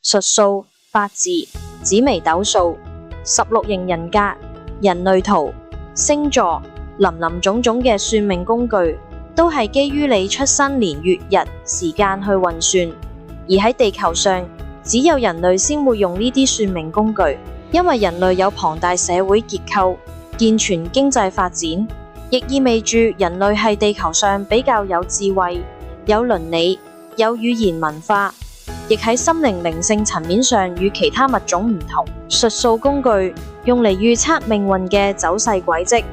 術數、八字、紫微斗數、16型人格、人類圖、星座，林林總總嘅算命工具，都係基於你出生年月日時間去運算。而喺地球上，只有人類先會用呢啲算命工具，因為人類有龐大社會結構、健全經濟發展，亦意味住人類係地球上比較有智慧、有倫理、有語言文化，亦喺心靈靈性層面上與其他物種唔同。術數工具用嚟預測命運嘅走勢軌跡，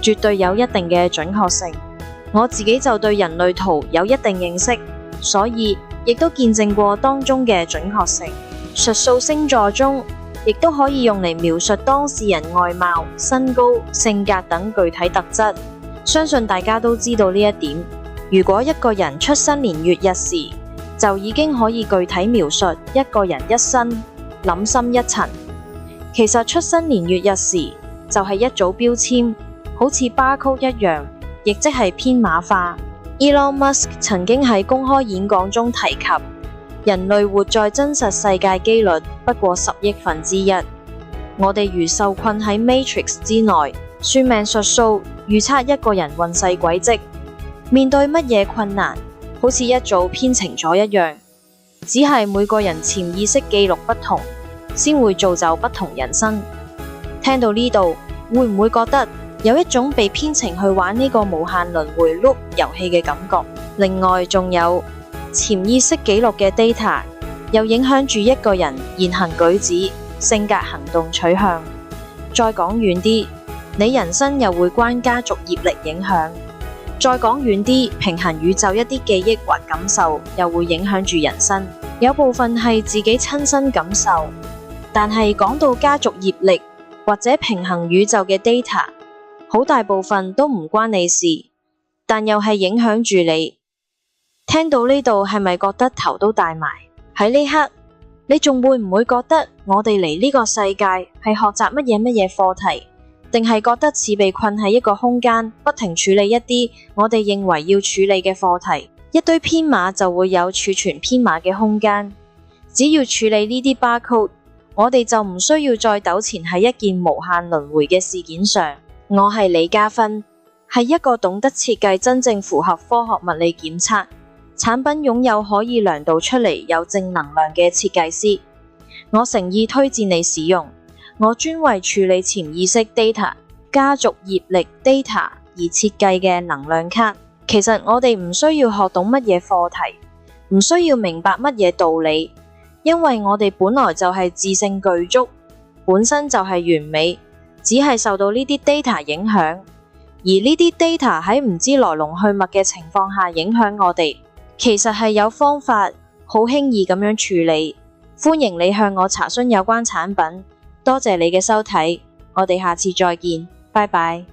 絕對有一定嘅準確性。我自己就對人類圖有一定認識，所以亦都見證過當中嘅準確性。術數星座中，亦都可以用嚟描述當事人外貌、身高、性格等具體特質。相信大家都知道呢一點。如果一個人出生年月日時，就已經可以具體描述一個人一生，諗深一層。其實出生年月日時就係一組標籤，好似barcode一樣，亦即係編碼化。Elon Musk 曾經喺公開演講中提及，人類活在真實世界機率不過10億分之一。我哋如受困喺 Matrix 之內，算命術數預測一個人運勢軌跡，面對乜嘢困難，好似一組編程咗一樣，只係每個人潛意識記錄不同，先會造就不同人生。聽到呢度，會唔會覺得有一種被編程去玩呢個無限輪迴 loop 遊戲嘅感覺？另外仲有潛意識記錄嘅 data， 又影響住一個人言行舉止、性格行動取向。再講遠啲，你人生又會關家族業力影響。再講遠啲，平衡宇宙一啲記憶或感受，又會影響住人生。有部分係自己親身感受，但係講到家族業力或者平衡宇宙嘅 data， 好大部分都唔關你事，但又係影響住你。聽到呢度係咪覺得頭都大埋？喺呢刻，你仲會唔會覺得我哋嚟呢個世界係學習乜嘢課題？定係覺得似被困喺一個空間，不停處理一啲我哋認為要處理嘅課題？一堆編碼就會有儲存編碼嘅空間，只要處理呢啲 barcode， 我哋就唔需要再糾纏喺一件無限輪迴嘅事件上。我係李嘉芬，係一個懂得設計真正符合科學物理檢測、產品擁有可以量度出嚟有正能量嘅設計師。我誠意推薦你使用。我專為處理潛意識 data、家族業力 data 而設計嘅能量卡。其實我哋唔需要學懂乜嘢課題，唔需要明白乜嘢道理，因為我哋本來就係自性具足，本身就係完美，只係受到呢啲 data 影響。而呢啲 data 喺唔知來龍去脈嘅情況下影響我哋，其實係有方法好輕易咁樣處理。歡迎你向我查詢有關產品。多謝你嘅收睇，我哋下次再見，拜拜。